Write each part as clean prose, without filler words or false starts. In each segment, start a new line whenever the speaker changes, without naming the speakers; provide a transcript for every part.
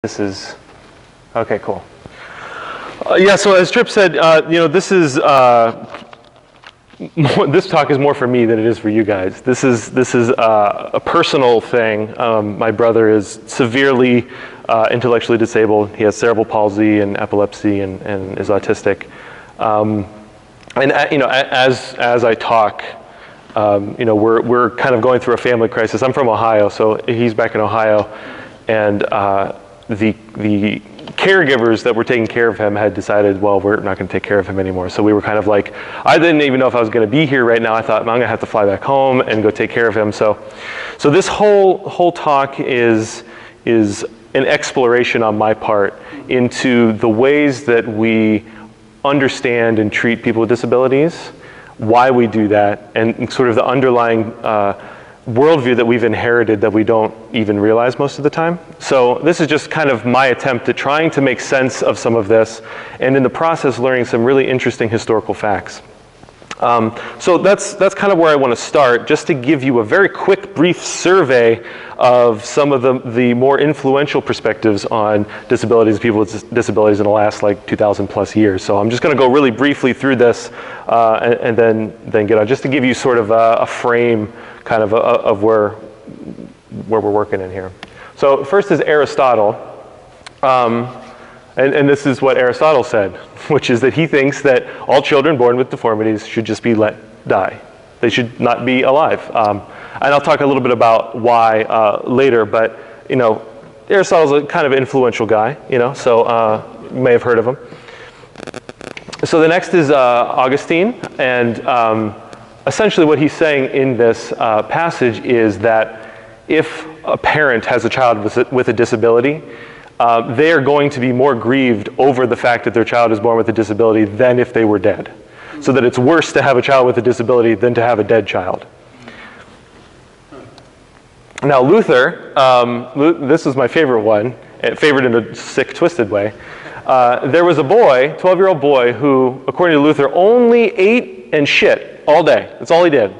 This is, okay, cool. Yeah, so as Trip said, this is, this talk is more for me than it is for you guys. This is a personal thing. My brother is severely intellectually disabled. He has cerebral palsy and epilepsy and is autistic. As I talk, we're kind of going through a family crisis. I'm from Ohio, so he's back in Ohio, and the caregivers that were taking care of him had decided, well, we're not going to take care of him anymore. So we were kind of like, I didn't even know if I was going to be here right now. I thought, I'm going to have to fly back home and go take care of him. So this whole talk is an exploration on my part into the ways that we understand and treat people with disabilities, why we do that, and sort of the underlying worldview that we've inherited that we don't even realize most of the time. So this is just kind of my attempt at trying to make sense of some of this, and in the process learning some really interesting historical facts. So that's kind of where I want to start, just to give you a very quick, brief survey of some of the more influential perspectives on disabilities, people with disabilities in the last like 2,000 plus years. So I'm just going to go really briefly through this and then get on, just to give you sort of a frame kind of where we're working in here. So first is Aristotle. And this is what Aristotle said, which is that he thinks that all children born with deformities should just be let die. They should not be alive. And I'll talk a little bit about why later, but Aristotle's a kind of influential guy, so you may have heard of him. So the next is Augustine, and essentially what he's saying in this passage is that if a parent has a child with a disability, they are going to be more grieved over the fact that their child is born with a disability than if they were dead. So that it's worse to have a child with a disability than to have a dead child. Now Luther, this is my favorite one, favorite in a sick, twisted way. There was a boy, 12-year-old boy, who, according to Luther, only ate and shit all day. That's all he did.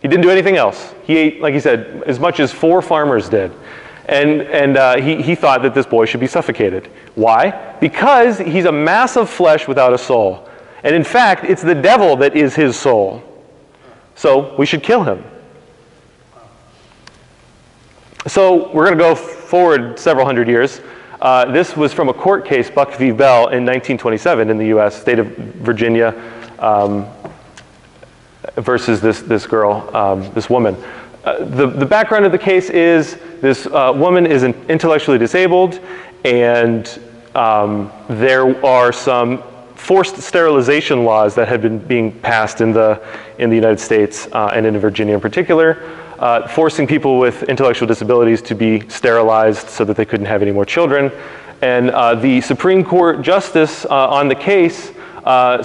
He didn't do anything else. He ate, like he said, as much as 4 farmers did. And he thought that this boy should be suffocated. Why? Because he's a mass of flesh without a soul. And in fact, it's the devil that is his soul. So we should kill him. So we're going to go forward several hundred years. This was from a court case, Buck v. Bell, in 1927 in the U.S., state of Virginia, versus this girl, this woman. The background of the case is this woman is intellectually disabled, and there are some forced sterilization laws that had been being passed in the United States and in Virginia in particular, forcing people with intellectual disabilities to be sterilized so that they couldn't have any more children. And the Supreme Court justice on the case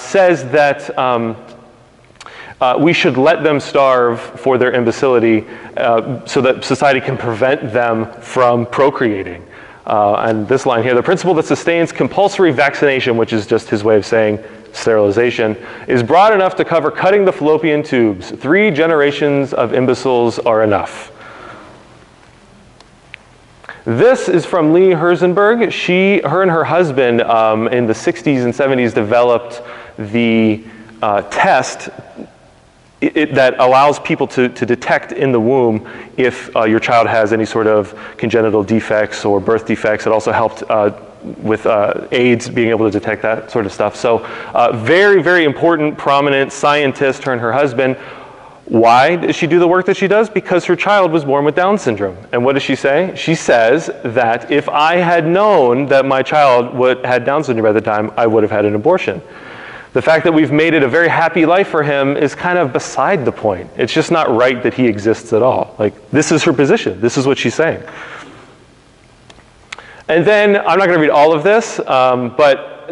says that we should let them starve for their imbecility so that society can prevent them from procreating. And this line here, the principle that sustains compulsory vaccination, which is just his way of saying sterilization, is broad enough to cover cutting the fallopian tubes. 3 generations of imbeciles are enough. This is from Lee Herzenberg. Her and her husband in the 60s and 70s developed the test that allows people to detect in the womb if your child has any sort of congenital defects or birth defects. It also helped with AIDS, being able to detect that sort of stuff. So very, very important, prominent scientist, her and her husband. Why does she do the work that she does? Because her child was born with Down syndrome. And what does she say? She says that if I had known that my child had Down syndrome at the time, I would have had an abortion. The fact that we've made it a very happy life for him is kind of beside the point. It's just not right that he exists at all. Like, this is her position. This is what she's saying. And then, I'm not going to read all of this, but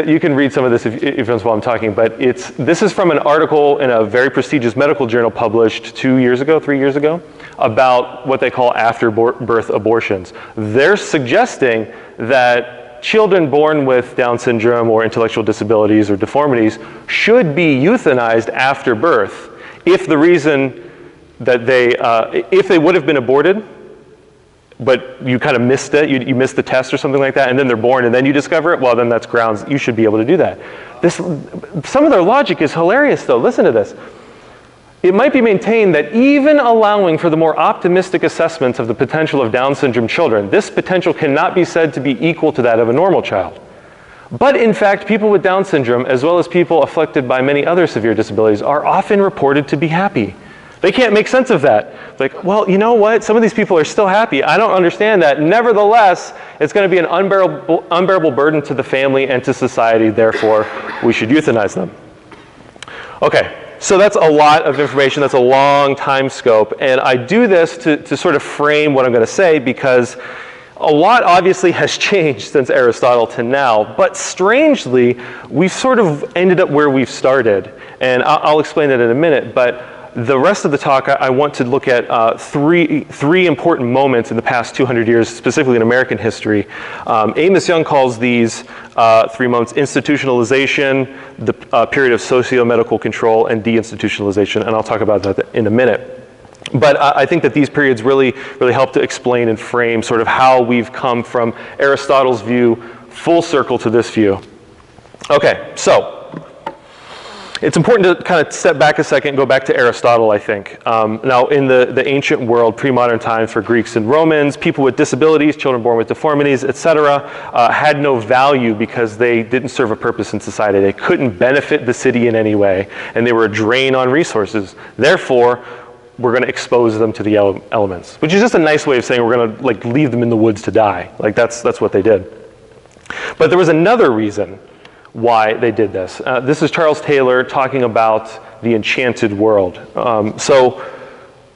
you can read some of this if while I'm talking, but this is from an article in a very prestigious medical journal published 3 years ago, about what they call after-birth abortions. They're suggesting that children born with Down syndrome or intellectual disabilities or deformities should be euthanized after birth if the reason that if they would have been aborted but you kind of missed it, you missed the test or something like that, and then they're born and then you discover it, well then that's grounds, you should be able to do that. Some of their logic is hilarious though, listen to this. It might be maintained that even allowing for the more optimistic assessments of the potential of Down syndrome children, this potential cannot be said to be equal to that of a normal child. But in fact, people with Down syndrome, as well as people afflicted by many other severe disabilities, are often reported to be happy. They can't make sense of that. Like, well, you know what? Some of these people are still happy. I don't understand that. Nevertheless, it's going to be an unbearable burden to the family and to society. Therefore, we should euthanize them. Okay. So that's a lot of information, that's a long time scope, and I do this to sort of frame what I'm going to say because a lot obviously has changed since Aristotle to now, but strangely, we've sort of ended up where we've started, and I'll explain that in a minute, but the rest of the talk I want to look at three important moments in the past 200 years, specifically in American history. Amos Young calls these 3 moments institutionalization, the period of socio-medical control, and deinstitutionalization, and I'll talk about that in a minute. But I think that these periods really help to explain and frame sort of how we've come from Aristotle's view full circle to this view. Okay, so it's important to kind of step back a second and go back to Aristotle, I think. Now, in the ancient world, pre-modern times for Greeks and Romans, people with disabilities, children born with deformities, etc., had no value because they didn't serve a purpose in society. They couldn't benefit the city in any way, and they were a drain on resources. Therefore, we're going to expose them to the elements, which is just a nice way of saying we're going to like leave them in the woods to die. Like that's what they did. But there was another reason why they did this. This is Charles Taylor talking about the enchanted world. So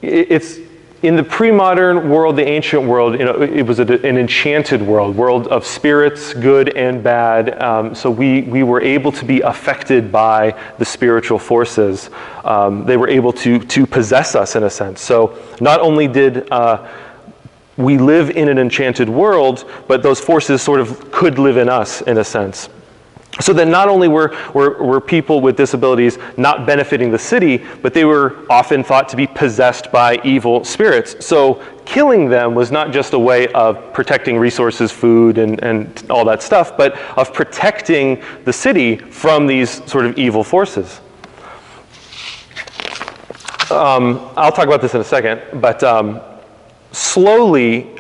it's in the pre-modern world, the ancient world, you know, it was an enchanted world of spirits, good and bad. So we were able to be affected by the spiritual forces. They were able to possess us in a sense. So not only did we live in an enchanted world, but those forces sort of could live in us in a sense. So that not only were people with disabilities not benefiting the city, but they were often thought to be possessed by evil spirits. So killing them was not just a way of protecting resources, food, and all that stuff, but of protecting the city from these sort of evil forces. I'll talk about this in a second, but slowly,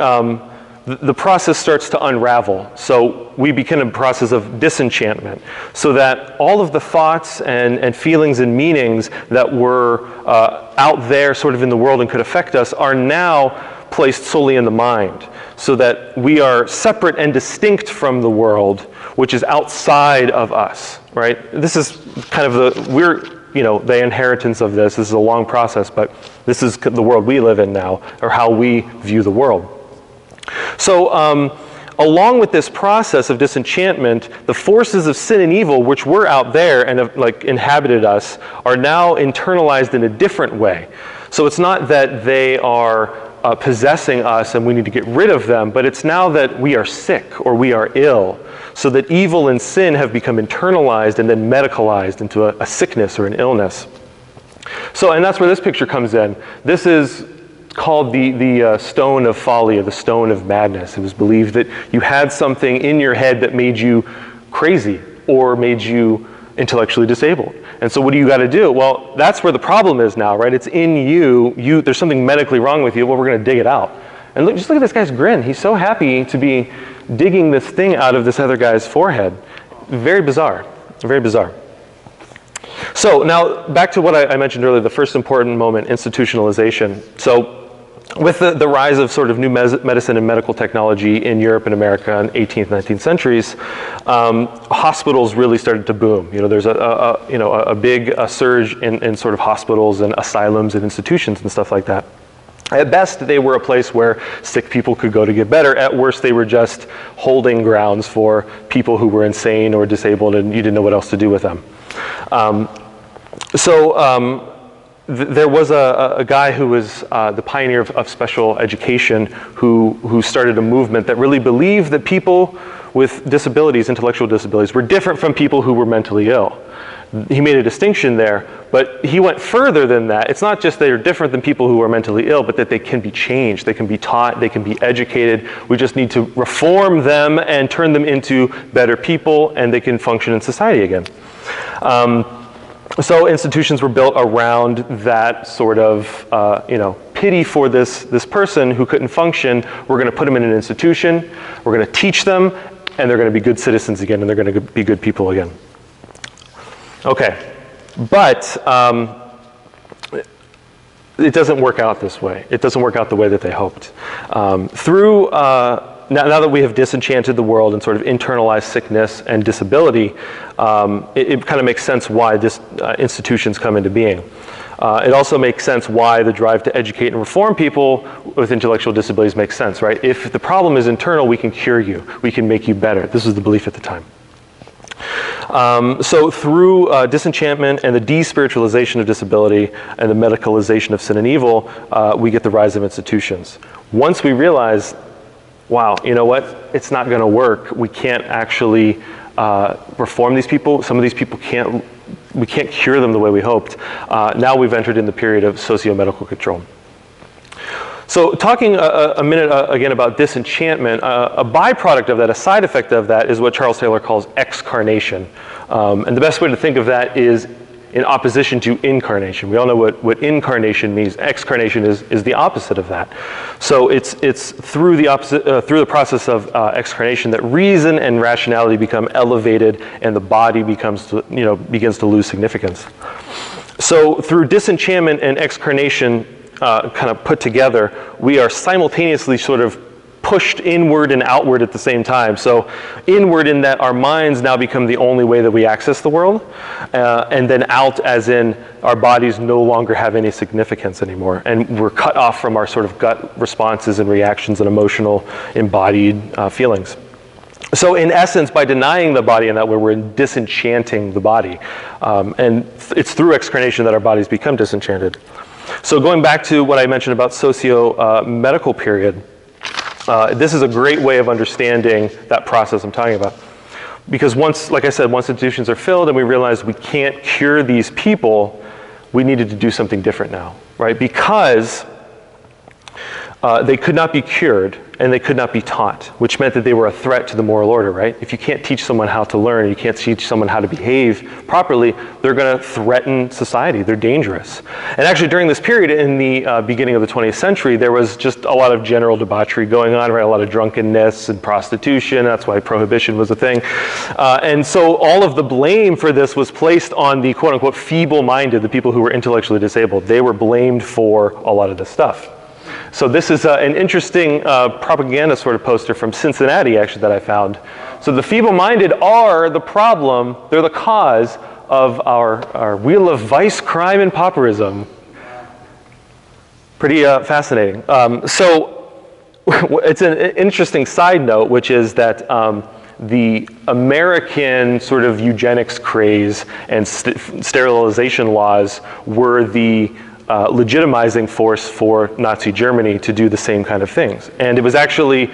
the process starts to unravel. So we begin a process of disenchantment, so that all of the thoughts and feelings and meanings that were out there sort of in the world and could affect us are now placed solely in the mind, so that we are separate and distinct from the world, which is outside of us, right? This is kind of the inheritance of this. This is a long process, but this is the world we live in now, or how we view the world. So along with this process of disenchantment, the forces of sin and evil, which were out there and have like inhabited us, are now internalized in a different way. So it's not that they are possessing us and we need to get rid of them, but it's now that we are sick or we are ill, so that evil and sin have become internalized and then medicalized into a sickness or an illness. So, and that's where this picture comes in. This is called the stone of folly, or the stone of madness. It was believed that you had something in your head that made you crazy or made you intellectually disabled. And so what do you got to do? Well, that's where the problem is now, right? It's in you. There's something medically wrong with you. Well, we're going to dig it out. And just look at this guy's grin. He's so happy to be digging this thing out of this other guy's forehead. Very bizarre. Very bizarre. So now back to what I mentioned earlier, the first important moment, institutionalization. So with the rise of sort of new medicine and medical technology in Europe and America in 18th, 19th centuries, hospitals really started to boom. You know, there's a big surge in sort of hospitals and asylums and institutions and stuff like that. At best, they were a place where sick people could go to get better. At worst, they were just holding grounds for people who were insane or disabled and you didn't know what else to do with them. There was a guy who was the pioneer of special education who started a movement that really believed that people with disabilities, intellectual disabilities, were different from people who were mentally ill. He made a distinction there, but he went further than that. It's not just they're different than people who are mentally ill, but that they can be changed, they can be taught, they can be educated. We just need to reform them and turn them into better people, and they can function in society again. So institutions were built around that sort of, pity for this person who couldn't function. We're going to put them in an institution, we're going to teach them, and they're going to be good citizens again, and they're going to be good people again. Okay, but it doesn't work out this way. It doesn't work out the way that they hoped. Now that we have disenchanted the world and sort of internalized sickness and disability, it kind of makes sense why institutions come into being. It also makes sense why the drive to educate and reform people with intellectual disabilities makes sense, right? If the problem is internal, we can cure you. We can make you better. This was the belief at the time. So through disenchantment and the despiritualization of disability and the medicalization of sin and evil, we get the rise of institutions. Once we realize, wow, you know what? It's not going to work. We can't actually reform these people. Some of these people we can't cure them the way we hoped. Now we've entered in the period of socio-medical control. So talking a minute again about disenchantment, a byproduct of that, a side effect of that, is what Charles Taylor calls excarnation. And the best way to think of that is in opposition to incarnation. We all know what incarnation means. Excarnation is the opposite of that. So it's through the process of excarnation that reason and rationality become elevated, and the body begins to lose significance. So through disenchantment and excarnation kind of put together, we are simultaneously sort of pushed inward and outward at the same time. So inward in that our minds now become the only way that we access the world, and then out as in our bodies no longer have any significance anymore, and we're cut off from our sort of gut responses and reactions and emotional embodied feelings. So in essence, by denying the body in that way, we're disenchanting the body. And it's through excarnation that our bodies become disenchanted. So going back to what I mentioned about socio-medical period, this is a great way of understanding that process I'm talking about. Because once institutions are filled and we realize we can't cure these people, we needed to do something different now, right? Because they could not be cured and they could not be taught, which meant that they were a threat to the moral order, right? If you can't teach someone how to learn, you can't teach someone how to behave properly, they're going to threaten society. They're dangerous. And actually during this period in the beginning of the 20th century, there was just a lot of general debauchery going on, right? A lot of drunkenness and prostitution. That's why prohibition was a thing. And so all of the blame for this was placed on the quote unquote feeble-minded, the people who were intellectually disabled. They were blamed for a lot of this stuff. So this is an interesting propaganda sort of poster from Cincinnati, actually, that I found. So the feeble-minded are the problem, they're the cause of our wheel of vice, crime, and pauperism. Pretty fascinating. So it's an interesting side note, which is that the American sort of eugenics craze and sterilization laws were the legitimizing force for Nazi Germany to do the same kind of things. And it was actually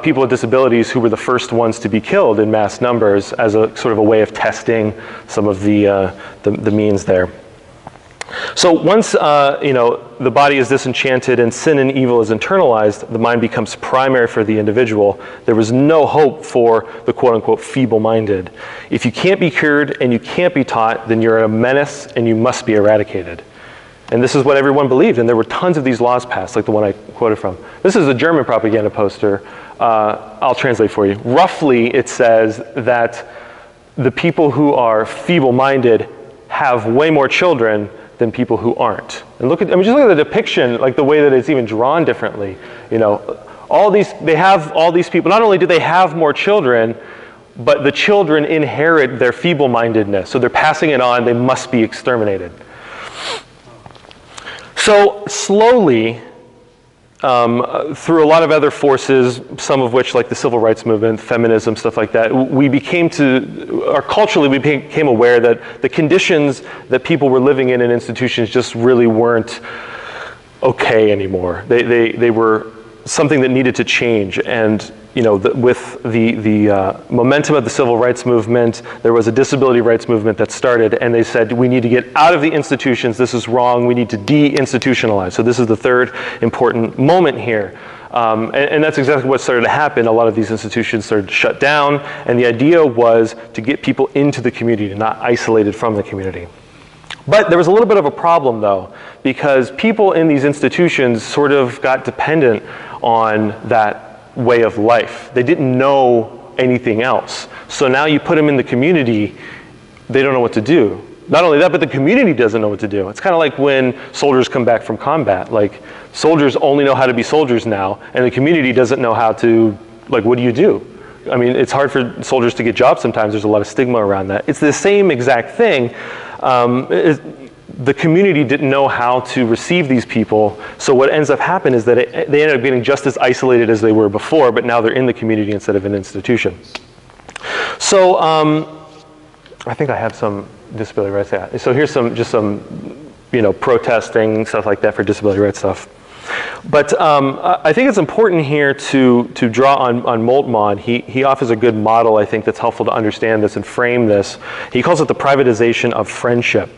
people with disabilities who were the first ones to be killed in mass numbers as a sort of a way of testing some of the means there. So once the body is disenchanted and sin and evil is internalized, the mind becomes primary for the individual. There was no hope for the quote-unquote feeble-minded. If you can't be cured and you can't be taught, then you're a menace and you must be eradicated. And this is what everyone believed, and there were tons of these laws passed, like the one I quoted from. This is a German propaganda poster. I'll translate for you. Roughly, it says that the people who are feeble-minded have way more children than people who aren't. And just look at the depiction, like the way that it's even drawn differently. They have all these people. Not only do they have more children, but the children inherit their feeble-mindedness. So they're passing it on. They must be exterminated. So slowly, through a lot of other forces, some of which like the civil rights movement, feminism, stuff like that, culturally we became aware that the conditions that people were living in institutions just really weren't okay anymore. They were something that needed to change. And with the momentum of the civil rights movement, there was a disability rights movement that started, and they said, we need to get out of the institutions, this is wrong, we need to deinstitutionalize. So this is the third important moment here. And that's exactly what started to happen. A lot of these institutions started to shut down, and the idea was to get people into the community, not isolated from the community. But there was a little bit of a problem, though, because people in these institutions sort of got dependent on that way of life. They didn't know anything else. So now you put them in the community, they don't know what to do. Not only that, but the community doesn't know what to do. It's kind of like when soldiers come back from combat. Like, soldiers only know how to be soldiers now, and the community doesn't know how to, like, what do you do? I mean, it's hard for soldiers to get jobs sometimes. There's a lot of stigma around that. It's the same exact thing. The community didn't know how to receive these people, so what ends up happening is that they end up getting just as isolated as they were before, but now they're in the community instead of an institution. So I think I have some disability rights. Yeah. So here's just some protesting, stuff like that for disability rights stuff. But I think it's important here to draw on Moltmann. He offers a good model, I think, that's helpful to understand this and frame this. He calls it the privatization of friendship.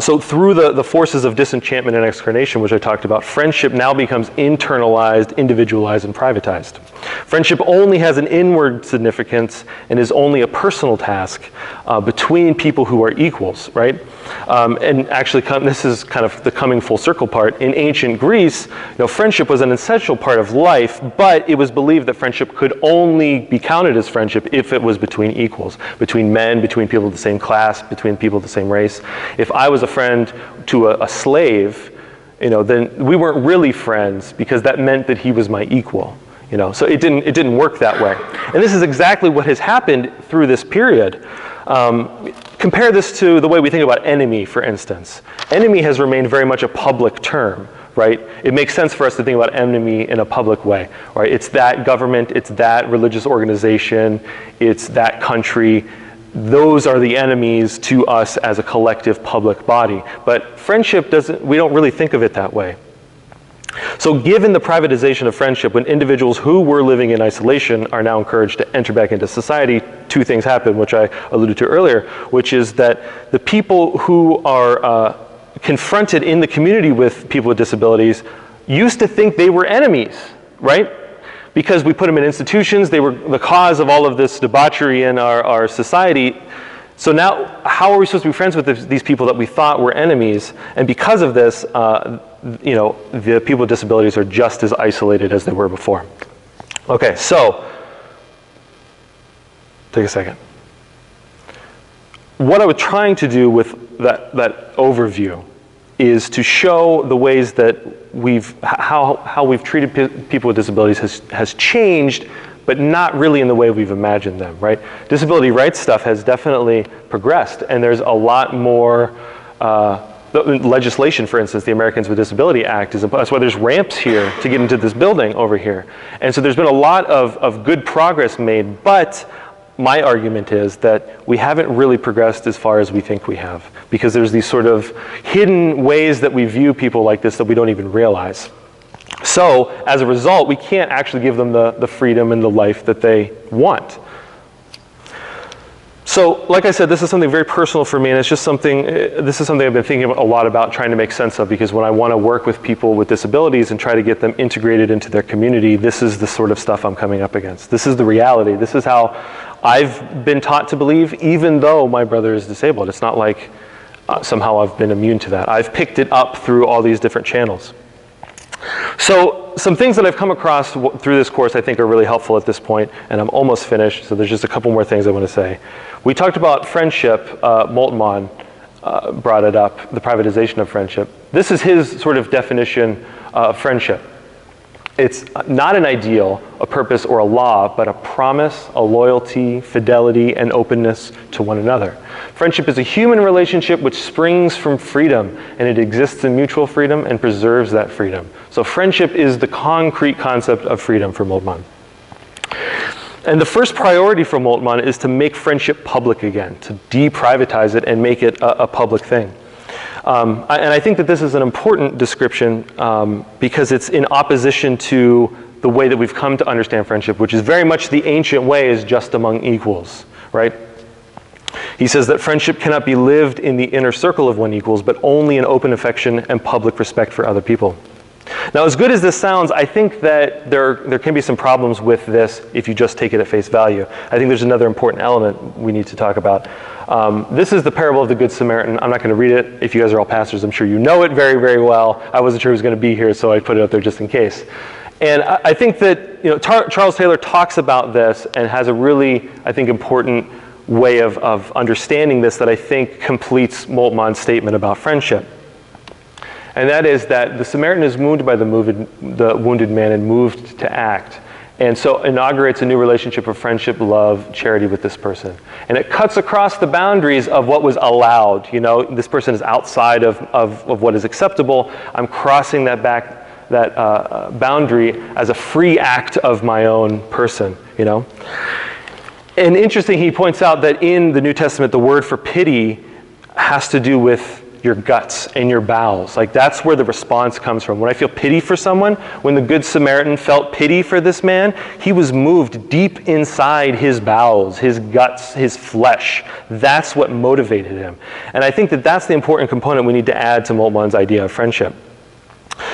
So through the forces of disenchantment and excarnation, which I talked about, friendship now becomes internalized, individualized, and privatized. Friendship only has an inward significance and is only a personal task between people who are equals, right? And actually, this is kind of the coming full circle part. In ancient Greece, friendship was an essential part of life, but it was believed that friendship could only be counted as friendship if it was between equals, between men, between people of the same class, between people of the same race. If I was a friend to a slave, then we weren't really friends because that meant that he was my equal. So it didn't work that way. And this is exactly what has happened through this period. Compare this to the way we think about enemy, for instance. Enemy has remained very much a public term, right? It makes sense for us to think about enemy in a public way, right? It's that government, it's that religious organization, it's that country. Those are the enemies to us as a collective public body. But friendship we don't really think of it that way. So given the privatization of friendship, when individuals who were living in isolation are now encouraged to enter back into society, two things happen, which I alluded to earlier, which is that the people who are confronted in the community with people with disabilities used to think they were enemies, right? Because we put them in institutions, they were the cause of all of this debauchery in our society. So now, how are we supposed to be friends with these people that we thought were enemies? And because of this, the people with disabilities are just as isolated as they were before. Okay, so, take a second. What I was trying to do with that overview is to show the ways that how we've treated people with disabilities has changed, but not really in the way we've imagined them, right? Disability rights stuff has definitely progressed, and there's a lot more legislation, for instance, the Americans with Disability Act, that's why there's ramps here to get into this building over here. And so there's been a lot of good progress made, but my argument is that we haven't really progressed as far as we think we have, because there's these sort of hidden ways that we view people like this that we don't even realize. So, as a result, we can't actually give them the freedom and the life that they want. So, like I said, this is something very personal for me, and this is something I've been thinking a lot about, trying to make sense of, because when I want to work with people with disabilities and try to get them integrated into their community, this is the sort of stuff I'm coming up against. This is the reality. This is how I've been taught to believe, even though my brother is disabled. It's not like somehow I've been immune to that. I've picked it up through all these different channels. So some things that I've come across through this course I think are really helpful at this point, and I'm almost finished, so there's just a couple more things I want to say. We talked about friendship. Moltmann brought it up, the privatization of friendship. This is his sort of definition of friendship. It's not an ideal, a purpose, or a law, but a promise, a loyalty, fidelity, and openness to one another. Friendship is a human relationship which springs from freedom, and it exists in mutual freedom and preserves that freedom. So friendship is the concrete concept of freedom for Moltmann. And the first priority for Moltmann is to make friendship public again, to deprivatize it and make it a public thing. And I think that this is an important description because it's in opposition to the way that we've come to understand friendship, which is very much the ancient way, is just among equals, right? He says that friendship cannot be lived in the inner circle of one equals, but only in open affection and public respect for other people. Now, as good as this sounds, I think that there can be some problems with this if you just take it at face value. I think there's another important element we need to talk about. This is the parable of the Good Samaritan. I'm not going to read it. If you guys are all pastors, I'm sure you know it very, very well. I wasn't sure who was going to be here, so I put it up there just in case. And I think that Charles Taylor talks about this and has a really, I think, important way of understanding this that I think completes Moltmann's statement about friendship. And that is that the Samaritan is wounded by the wounded man and moved to act. And so inaugurates a new relationship of friendship, love, charity with this person. And it cuts across the boundaries of what was allowed. This person is outside of what is acceptable. I'm crossing that boundary as a free act of my own person, And interesting, he points out that in the New Testament, the word for pity has to do with your guts and your bowels. Like, that's where the response comes from. When I feel pity for someone, when the Good Samaritan felt pity for this man, he was moved deep inside his bowels, his guts, his flesh. That's what motivated him. And I think that that's the important component we need to add to Moltmann's idea of friendship.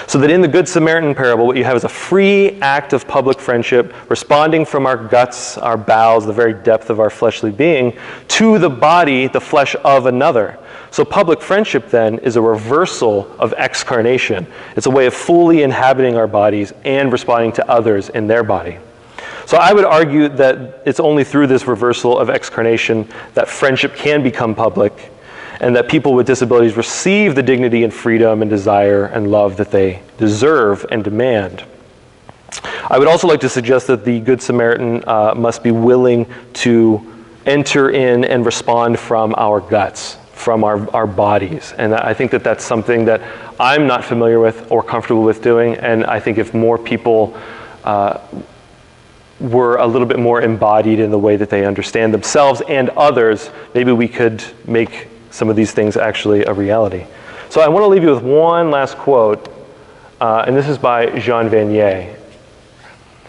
So that in the Good Samaritan parable, what you have is a free act of public friendship, responding from our guts, our bowels, the very depth of our fleshly being, to the body, the flesh of another. So public friendship, then, is a reversal of excarnation. It's a way of fully inhabiting our bodies and responding to others in their body. So I would argue that it's only through this reversal of excarnation that friendship can become public, and that people with disabilities receive the dignity and freedom and desire and love that they deserve and demand. I would also like to suggest that the Good Samaritan must be willing to enter in and respond from our guts, from our bodies. And I think that that's something that I'm not familiar with or comfortable with doing, and I think if more people were a little bit more embodied in the way that they understand themselves and others, maybe we could make some of these things actually a reality. So I want to leave you with one last quote, and this is by Jean Vanier.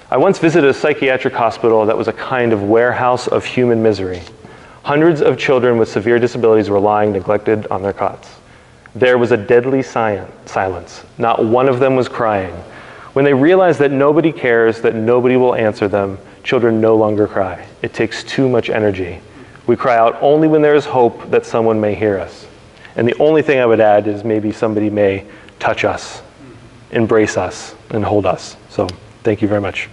I once visited a psychiatric hospital that was a kind of warehouse of human misery. Hundreds of children with severe disabilities were lying neglected on their cots. There was a deadly silence. Not one of them was crying. When they realized that nobody cares, that nobody will answer them, children no longer cry. It takes too much energy. We cry out only when there is hope that someone may hear us. And the only thing I would add is maybe somebody may touch us, embrace us, and hold us. So thank you very much.